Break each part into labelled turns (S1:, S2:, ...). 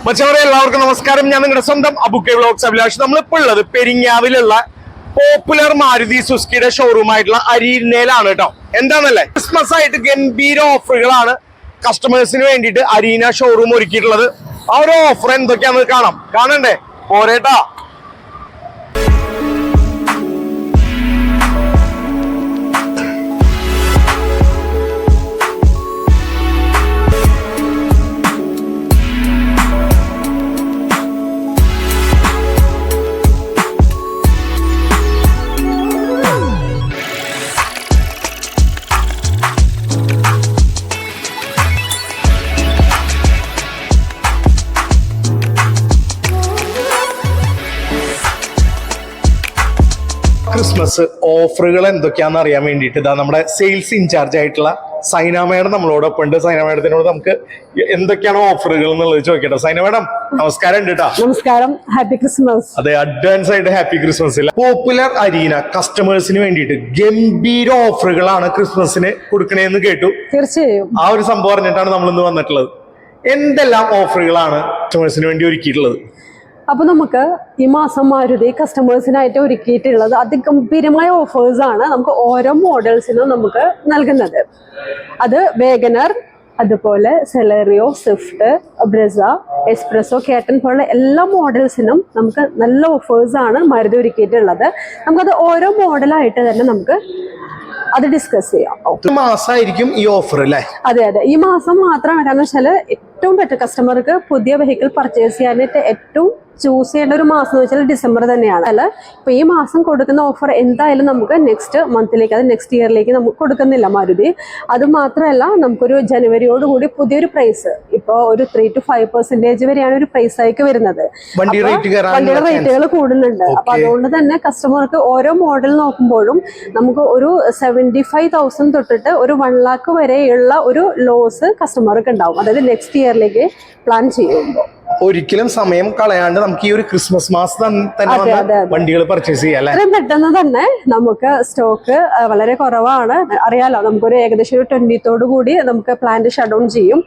S1: മച്ചവരെ എല്ലാവർക്കും നമസ്കാരം. ഞാൻ നിങ്ങളുടെ സ്വന്തം അബുക്കെ വ്ലോഗ്സ് അഭിലാഷ്. നമ്മളിപ്പോൾ ഉള്ളത് പെരിങ്ങാവിലുള്ള പോപ്പുലർ മാരുതി സുസുക്കിയുടെ ഷോറൂം ആയിട്ടുള്ള അരീനയിലാണ് കേട്ടോ. എന്താന്നല്ലേ, ക്രിസ്മസ് ആയിട്ട് ഗംഭീര ഓഫറുകളാണ് കസ്റ്റമേഴ്സിന് വേണ്ടിയിട്ട് അരീന ഷോറൂം ഒരുക്കിയിട്ടുള്ളത്. ആ ഒരു ഓഫർ എന്തൊക്കെയാണെന്ന് കാണണ്ടേ? പോരേട്ടാ. ക്രിസ്മസ് ഓഫറുകൾ എന്തൊക്കെയാണെന്ന് അറിയാൻ വേണ്ടിയിട്ട് ഇതാ നമ്മുടെ സെയിൽസ് ഇൻചാർജ് ആയിട്ടുള്ള സൈന മേഡം നമ്മളോടൊപ്പം ഉണ്ട്. സൈന മേഡത്തിനോട് നമുക്ക് എന്തൊക്കെയാണ് ഓഫറുകൾ എന്നുള്ളത് ചോദിക്കട്ടെ. സൈന മേഡം നമസ്കാരം ഉണ്ട് കേട്ടോ.
S2: നമസ്കാരം, ഹാപ്പി ക്രിസ്മസ്.
S1: അതെ, അഡ്വാൻസ് ആയിട്ട് ഹാപ്പി ക്രിസ്മസ്. പോപ്പുലർ അരീന കസ്റ്റമേഴ്സിന് വേണ്ടിയിട്ട് ഗംഭീര ഓഫറുകളാണ് ക്രിസ്മസിന് കൊടുക്കണേന്ന് കേട്ടു.
S2: തീർച്ചയായും
S1: ആ ഒരു സംഭവം അറിഞ്ഞിട്ടാണ് നമ്മൾ ഇന്ന് വന്നിട്ടുള്ളത്. എന്തെല്ലാം ഓഫറുകളാണ് കസ്റ്റമേഴ്സിന് വേണ്ടി ഒരുക്കിയിട്ടുള്ളത്?
S2: അപ്പൊ നമുക്ക് ഈ മാസം മാരുതി കസ്റ്റമേഴ്സിനായിട്ട് ഒരുക്കിയിട്ടുള്ളത് അതിഗംഭീരമായ ഓഫേഴ്സ് ആണ് നമുക്ക് ഓരോ മോഡൽസിനും നമുക്ക് നൽകുന്നത്. അത് വേഗനർ, അതുപോലെ സെലറിയോ, സ്വിഫ്റ്റ്, ബ്രെസ, എക്സ്പ്രസോ, കേട്ടൻ പോലുള്ള എല്ലാ മോഡൽസിനും നമുക്ക് നല്ല ഓഫേഴ്സ് ആണ് മാരുതി ഒരുക്കിയിട്ടുള്ളത്. നമുക്കത് ഓരോ മോഡലായിട്ട് തന്നെ നമുക്ക് അത് ഡിസ്കസ് ചെയ്യാം.
S1: മാസമായിരിക്കും ഈ ഓഫർ അല്ലേ?
S2: അതെ, ഈ മാസം മാത്രമാണ്. കാരണം വെച്ചാൽ ഏറ്റവും ബെറ്റർ കസ്റ്റമർക്ക് പുതിയ വെഹിക്കിൾ പർച്ചേസ് ചെയ്യാനായിട്ട് ഏറ്റവും ചൂസ് ചെയ്യേണ്ട ഒരു മാസം എന്ന് വെച്ചാൽ ഡിസംബർ തന്നെയാണ്. അല്ല, ഇപ്പൊ ഈ മാസം കൊടുക്കുന്ന ഓഫർ എന്തായാലും നമുക്ക് നെക്സ്റ്റ് മന്തിലേക്ക്, അത് നെക്സ്റ്റ് ഇയറിലേക്ക് നമുക്ക് കൊടുക്കുന്നില്ല മാരുതി. അത് മാത്രമല്ല, നമുക്കൊരു ജനുവരിയോടുകൂടി പുതിയൊരു പ്രൈസ്, ഇപ്പോൾ ഒരു 3 to 5% വരെയാണ് ഒരു പ്രൈസ് ഹൈക്ക് വരുന്നത്. വണ്ടിയുടെ റേറ്റുകൾ കൂടുന്നുണ്ട്. അപ്പൊ അതുകൊണ്ട് തന്നെ കസ്റ്റമർക്ക് ഓരോ മോഡൽ നോക്കുമ്പോഴും നമുക്ക് ഒരു 75,000 തൊട്ടിട്ട് ഒരു 1 lakh വരെയുള്ള ഒരു ലോസ് കസ്റ്റമർക്ക് ഉണ്ടാവും. അതായത് നെക്സ്റ്റ് ഇയറിലേക്ക് പ്ലാൻ ചെയ്യുമ്പോൾ
S1: ഒരിക്കലും സമയം കളയാണ്ട് നമുക്ക് ഈ ഒരു ക്രിസ്മസ് മാസം തന്നെ വണ്ടികൾ പർച്ചേസ് ചെയ്യാം.
S2: അത്രയും പെട്ടെന്ന് തന്നെ നമുക്ക് സ്റ്റോക്ക് വളരെ കുറവാണ്. അറിയാലോ, നമുക്കൊരു ഏകദേശം ഒരു 20th കൂടി നമുക്ക് പ്ലാന്റ് ഷട്ട് ഡൗൺ ചെയ്യും.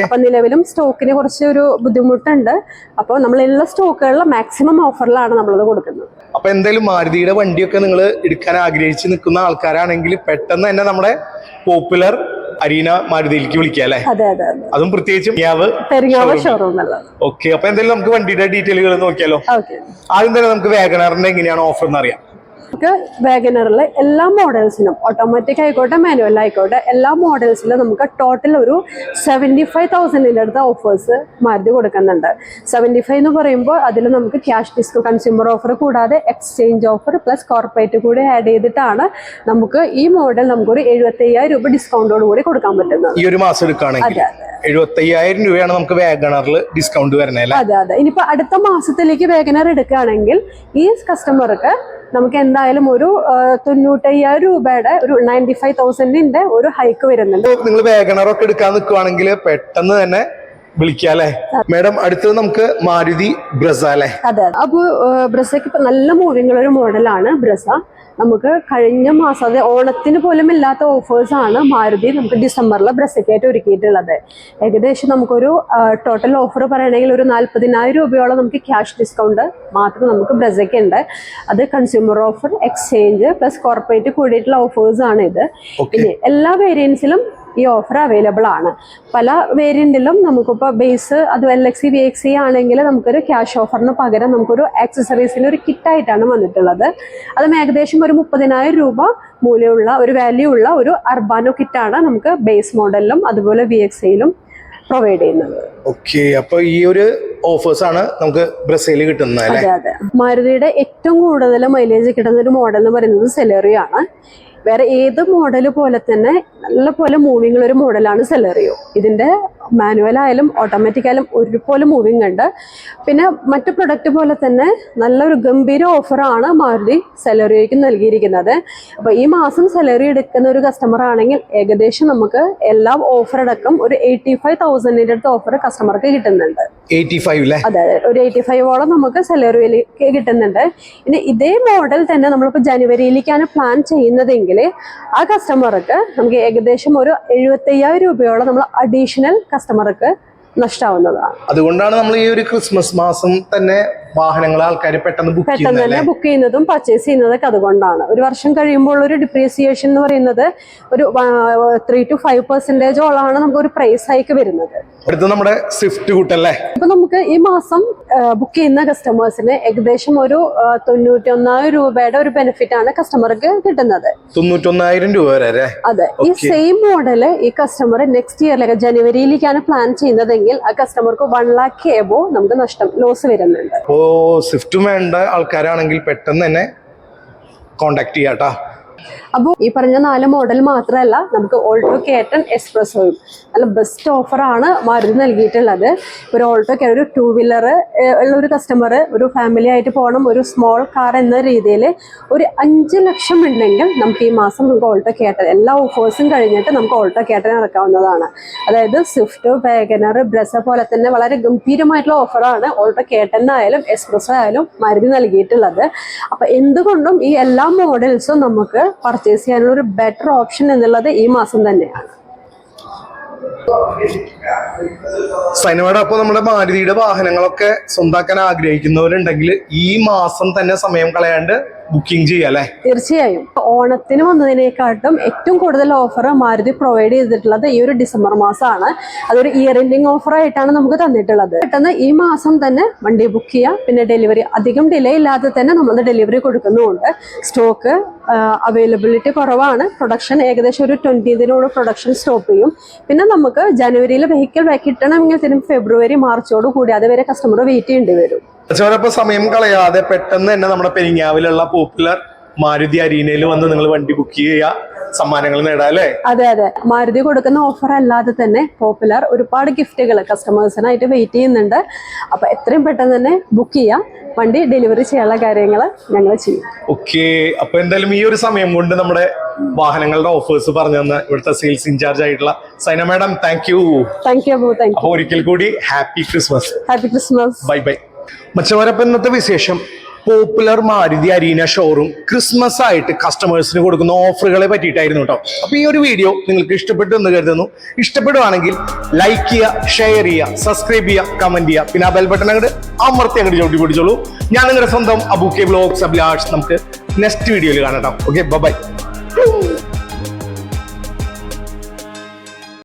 S2: അപ്പൊ നിലവിലും സ്റ്റോക്കിന് കുറച്ച് ഒരു ബുദ്ധിമുട്ടുണ്ട്. അപ്പോൾ നമ്മളുള്ള സ്റ്റോക്കുകളിൽ മാക്സിമം ഓഫറിലാണ് നമ്മളത് കൊടുക്കുന്നത്.
S1: അപ്പൊ എന്തായാലും മാരുതിയുടെ വണ്ടിയൊക്കെ നിങ്ങൾ എടുക്കാൻ ആഗ്രഹിച്ച് നിൽക്കുന്ന ആൾക്കാരാണെങ്കിൽ പെട്ടെന്ന് തന്നെ നമ്മുടെ പോപ്പുലർ അരീന മാരുതിയിലേക്ക് വിളിക്കാം അല്ലെ? അതും പ്രത്യേകിച്ചും ഓക്കെ. അപ്പൊ എന്തായാലും നമുക്ക് വണ്ടിയുടെ ഡീറ്റെയിലുകൾ നോക്കിയാലോ? ആദ്യം തന്നെ നമുക്ക് വാഗണറിന്റെ എങ്ങനെയാണ് ഓഫർ എന്ന് അറിയാം.
S2: നമുക്ക് വാഗണറിലെ എല്ലാ മോഡൽസിനും, ഓട്ടോമാറ്റിക് ആയിക്കോട്ടെ മാനുവൽ ആയിക്കോട്ടെ, എല്ലാ മോഡൽസിലും നമുക്ക് ടോട്ടൽ ഒരു 75,000 അടുത്ത ഓഫേഴ്സ് മാരുതി കൊടുക്കുന്നുണ്ട്. 75 എന്ന് പറയുമ്പോൾ അതിൽ നമുക്ക് ക്യാഷ് ഡിസ്കൗണ്ട്, കൺസ്യൂമർ ഓഫർ കൂടാതെ എക്സ്ചേഞ്ച് ഓഫർ പ്ലസ് കോർപ്പറേറ്റ് കൂടി ആഡ് ചെയ്തിട്ടാണ് നമുക്ക് ഈ മോഡൽ നമുക്കൊരു 75,000 രൂപ ഡിസ്കൗണ്ടോട് കൂടി കൊടുക്കാൻ പറ്റുന്നത്.
S1: ഈ ഒരു മാസം എടുക്കുകയാണെങ്കിൽ 75,000 രൂപയാണ് നമുക്ക് വാഗണറിൽ ഡിസ്കൗണ്ട് വരുന്നത്.
S2: അതെ. ഇനിയിപ്പോ അടുത്ത മാസത്തിലേക്ക് വാഗണർ എടുക്കുകയാണെങ്കിൽ ഈ കസ്റ്റമർക്ക് നമുക്ക് എന്തായാലും ഒരു 95,000 രൂപയുടെ ഒരു 95,000 ഒരു ഹൈക്ക് വരുന്നുണ്ട്.
S1: നിങ്ങൾ വാഗണർ ഒക്കെ എടുക്കാൻ നിൽക്കുവാണെങ്കിൽ പെട്ടെന്ന് തന്നെ വിളിക്കാം അല്ലെ മേഡം? അടുത്തത് നമുക്ക് മാരുതി ബ്രെസ അല്ലെ?
S2: അതെ. അപ്പൊ ബ്രെസയ്ക്ക് ഇപ്പൊ നല്ല മൂവിംഗ് ഉള്ള ഒരു മോഡലാണ് ബ്രെസ. നമുക്ക് കഴിഞ്ഞ മാസം, അത് ഓണത്തിന് പോലും ഇല്ലാത്ത ഓഫേഴ്സ് ആണ് മാരുതി നമുക്ക് ഡിസംബറിൽ ബ്രെസയ്ക്കായിട്ട് ഒരുക്കിയിട്ടുള്ളത്. ഏകദേശം നമുക്കൊരു ടോട്ടൽ ഓഫർ പറയണമെങ്കിൽ ഒരു 40,000 രൂപയോളം നമുക്ക് ക്യാഷ് ഡിസ്കൗണ്ട് മാത്രം നമുക്ക് ബ്രെസയ്ക്ക് ഉണ്ട്. അത് consumer offer, exchange plus corporate കൂടിയിട്ടുള്ള ഓഫേഴ്സ് ആണ് ഇത്. ഇനി എല്ലാ വേരിയൻസിലും ഈ ഓഫർ അവൈലബിൾ ആണ്. പല വേരിയന്റിലും നമുക്കിപ്പോൾ ബേസ്, അത് LXC VXC ആണെങ്കിൽ നമുക്കൊരു ക്യാഷ് ഓഫറിന് പകരം നമുക്കൊരു ആക്സസറീസിന് ഒരു കിറ്റായിട്ടാണ് വന്നിട്ടുള്ളത്. അതും ഏകദേശം ഒരു 30,000 രൂപ മൂല്യമുള്ള ഒരു വാല്യൂ ഉള്ള ഒരു അർബാനോ കിറ്റാണ് നമുക്ക് ബേസ് മോഡലിലും അതുപോലെ VXCയിലും പ്രൊവൈഡ് ചെയ്യുന്നത്.
S1: ഓക്കെ. അപ്പൊ ഈ ഒരു ഓഫേഴ്സ് ആണ് നമുക്ക് ബ്രസയിൽ കിട്ടുന്നത്.
S2: അതെ. മാരുതിയുടെ ഏറ്റവും കൂടുതൽ മൈലേജ് കിട്ടുന്ന ഒരു മോഡൽ എന്ന് പറയുന്നത് സെലറിയോ ആണ്. വേറെ ഏത് മോഡൽ പോലെ തന്നെ നല്ല പോലെ മൂവിംഗ് ഉള്ള ഒരു മോഡലാണ് സെലറിയോ. ഇതിന്റെ മാനുവൽ ആയാലും ഓട്ടോമാറ്റിക് ആയാലും ഒരുപോലെ മൂവിംഗ് ഉണ്ട്. പിന്നെ മറ്റു പ്രൊഡക്റ്റ് പോലെ തന്നെ നല്ലൊരു ഗംഭീര ഓഫറാണ് മാരുതി സെലറിയോയ്ക്ക് നൽകിയിരിക്കുന്നത്. അപ്പോൾ ഈ മാസം സെലറി എടുക്കുന്ന ഒരു കസ്റ്റമർ ആണെങ്കിൽ ഏകദേശം നമുക്ക് എല്ലാം ഓഫർ അടക്കം ഒരു 85,000 അടുത്ത് ഓഫർ കസ്റ്റമർക്ക് കിട്ടുന്നുണ്ട്.
S1: 85
S2: അതെ, ഒരു 85ഓളം നമുക്ക് സെലറിയിലേക്ക് കിട്ടുന്നുണ്ട്. ഇനി ഇതേ മോഡൽ തന്നെ നമ്മളിപ്പോൾ ജനുവരിയിലേക്കാണ് പ്ലാൻ ചെയ്യുന്നതെങ്കിൽ ആ കസ്റ്റമർക്ക് നമുക്ക് ഏകദേശം ഒരു 75,000 രൂപയോളം നമ്മൾ അഡീഷണൽ കസ്റ്റമർക്ക് നഷ്ടമാവുന്നതാണ്.
S1: അതുകൊണ്ടാണ് നമ്മൾ ഈ ഒരു ക്രിസ്മസ് മാസം തന്നെ വാഹനങ്ങൾ ആൾക്കാർ പെട്ടെന്ന്
S2: പെട്ടെന്ന് തന്നെ ബുക്ക് ചെയ്യുന്നതും പർച്ചേസ് ചെയ്യുന്നതൊക്കെ അതുകൊണ്ടാണ്. ഒരു വർഷം കഴിയുമ്പോൾ ഒരു ഡിപ്രീസിയേഷൻ എന്ന് പറയുന്നത് ഒരു 3 to 5% നമുക്ക് ഒരു പ്രൈസ് ഹൈക്ക് വരുന്നത്.
S1: അടുത്ത് നമ്മുടെ സ്വിഫ്റ്റ് കൂട്ടല്ലേ.
S2: ഇപ്പൊ നമുക്ക് ഈ മാസം ബുക്ക് ചെയ്യുന്ന കസ്റ്റമേഴ്സിന് ഏകദേശം ഒരു 91,000 രൂപയുടെ ഒരു ബെനിഫിറ്റ് ആണ് കസ്റ്റമർക്ക് കിട്ടുന്നത്.
S1: 91,000 രൂപ വരെ.
S2: അതെ. ഈ സെയിം മോഡല് ഈ കസ്റ്റമർ നെക്സ്റ്റ് ഇയറിലേക്ക് ജനുവരിയിലേക്കാണ് പ്ലാൻ ചെയ്യുന്നതെങ്കിൽ ആ കസ്റ്റമർക്ക് 1 lakh എബോ നമുക്ക് നഷ്ടം ലോസ് വരുന്നുണ്ട്.
S1: അപ്പോ സ്വിഫ്റ്റ് വേണ്ട ആൾക്കാരാണെങ്കിൽ പെട്ടെന്ന് തന്നെ കോണ്ടാക്ട് ചെയ്യാട്ടാ.
S2: അപ്പോൾ ഈ പറഞ്ഞ 4 മോഡൽ മാത്രമല്ല, നമുക്ക് ഓൾട്ടോ കേട്ടൺ എക്സ്പ്രസോയും നല്ല ബെസ്റ്റ് ഓഫറാണ് മാരുതി നൽകിയിട്ടുള്ളത്. ഒരു ഓൾട്ടോ കേട്ടൺ ഒരു 2 വീലർ ഉള്ള ഒരു കസ്റ്റമർ ഒരു ഫാമിലി ആയിട്ട് പോകണം, ഒരു സ്മോൾ കാർ എന്ന രീതിയിൽ ഒരു 5 ലക്ഷം ഉണ്ടെങ്കിൽ നമുക്ക് ഈ മാസം നമുക്ക് ഓൾട്ടോ കേട്ടൺ എല്ലാ ഓഫേഴ്സും കഴിഞ്ഞിട്ട് നമുക്ക് ഓൾട്ടോ കേട്ടൺ ഇറക്കാവുന്നതാണ്. അതായത് സ്വിഫ്റ്റ്, വാഗനർ, ബ്രസ പോലെ തന്നെ വളരെ ഗംഭീരമായിട്ടുള്ള ഓഫറാണ് ഓൾട്ടോ കേട്ടനായാലും എക്സ്പ്രസോ ആയാലും മാരുതി നൽകിയിട്ടുള്ളത്. അപ്പം എന്തുകൊണ്ടും ഈ എല്ലാ മോഡൽസും നമുക്ക് പർച്ചേസ് ചെയ്യാനുള്ള ഒരു ബെറ്റർ ഓപ്ഷൻ എന്നുള്ളത് ഈ മാസം തന്നെയാണ്.
S1: സൈനമേട, അപ്പൊ നമ്മുടെ മാരുതിയുടെ വാഹനങ്ങളൊക്കെ സ്വന്താക്കാൻ ആഗ്രഹിക്കുന്നവരുണ്ടെങ്കിൽ ഈ മാസം തന്നെ സമയം കളയാണ്ട് ബുക്കിംഗ് ചെയ്യാല്ലേ?
S2: തീർച്ചയായും. ഓണത്തിന് വന്നതിനേക്കാട്ടും ഏറ്റവും കൂടുതൽ ഓഫർ മാരുതി പ്രൊവൈഡ് ചെയ്തിട്ടുള്ളത് ഈ ഒരു ഡിസംബർ മാസമാണ്. അതൊരു ഇയർ എൻഡിങ് ഓഫർ ആയിട്ടാണ് നമുക്ക് തന്നിട്ടുള്ളത്. പെട്ടെന്ന് ഈ മാസം തന്നെ വണ്ടി ബുക്ക് ചെയ്യാം. പിന്നെ ഡെലിവറി അധികം ഡിലേ ഇല്ലാതെ തന്നെ നമ്മൾ ഡെലിവറി കൊടുക്കുന്നുമുണ്ട്. സ്റ്റോക്ക് അവൈലബിലിറ്റി കുറവാണ്. പ്രൊഡക്ഷൻ ഏകദേശം ഒരു 20th പ്രൊഡക്ഷൻ സ്റ്റോപ്പ് ചെയ്യും. പിന്നെ നമുക്ക് ജനുവരിയിൽ വെഹിക്കിൾ കിട്ടണമെങ്കിൽ തന്നെ ഫെബ്രുവരി മാർച്ചോട് കൂടി അതുവരെ കസ്റ്റമർ വെയിറ്റ് ചെയ്യേണ്ടി വരും.
S1: അച്ഛനപ്പോ സമയം കളയാതെ പെട്ടെന്ന് തന്നെ നമ്മുടെ പെരിങ്ങാവിലുള്ള പോപ്പുലർ മാരുതി അരീനയിൽ വന്ന് നിങ്ങൾ വണ്ടി ബുക്ക് ചെയ്യുക, സമ്മാനങ്ങൾ നേടാം അല്ലേ?
S2: അതെ അതെ. മാരുതി കൊടുക്കുന്ന ഓഫർ അല്ലാതെ തന്നെ പോപ്പുലർ ഒരുപാട് ഗിഫ്റ്റുകൾ കസ്റ്റമേഴ്സിനായിട്ട് വെയിറ്റ് ചെയ്യുന്നുണ്ട്. അപ്പൊ എത്രയും പെട്ടെന്ന് തന്നെ ബുക്ക് ചെയ്യാം, വണ്ടി ഡെലിവറി ചെയ്യാനുള്ള കാര്യങ്ങൾ ഞങ്ങൾ ചെയ്യും.
S1: ഓക്കെ. അപ്പൊ എന്തായാലും ഈ ഒരു സമയം കൊണ്ട് നമ്മുടെ വാഹനങ്ങളുടെ ഓഫേഴ്സ് പറഞ്ഞു തന്ന ഇവിടുത്തെ സെയിൽസ് ഇൻചാർജ് ആയിട്ടുള്ള Saina madam, thank you.
S2: Thank you.
S1: അപ്പൊ ഒരിക്കൽ കൂടി happy Christmas.
S2: Happy Christmas.
S1: Bye bye. മച്ചവരപ്പം ഇന്നത്തെ വിശേഷം popular Maruti arena showroom Christmas ആയിട്ട് കസ്റ്റമേഴ്സിന് കൊടുക്കുന്ന ഓഫറുകളെ പറ്റിയിട്ടായിരുന്നു കേട്ടോ. അപ്പൊ ഈ ഒരു വീഡിയോ നിങ്ങൾക്ക് ഇഷ്ടപ്പെട്ടു എന്ന് കരുതുന്നു. ഇഷ്ടപ്പെടുവാണെങ്കിൽ ലൈക്ക് ചെയ്യുക, ഷെയർ ചെയ്യുക, സബ്സ്ക്രൈബ് ചെയ്യുക, കമന്റ് ചെയ്യുക. പിന്നെ ആ ബെൽ ബട്ടൺ അങ്ങോട്ട് അമർത്തി അങ്ങോട്ട് ചവിട്ടി പിടിച്ചോളൂ. ഞാൻ നിങ്ങളുടെ സ്വന്തം അബു കെ വ്ലോഗ്സ് അഭിലാഷ്. നമുക്ക് നെക്സ്റ്റ് വീഡിയോയിൽ കാണാം. Okay, by.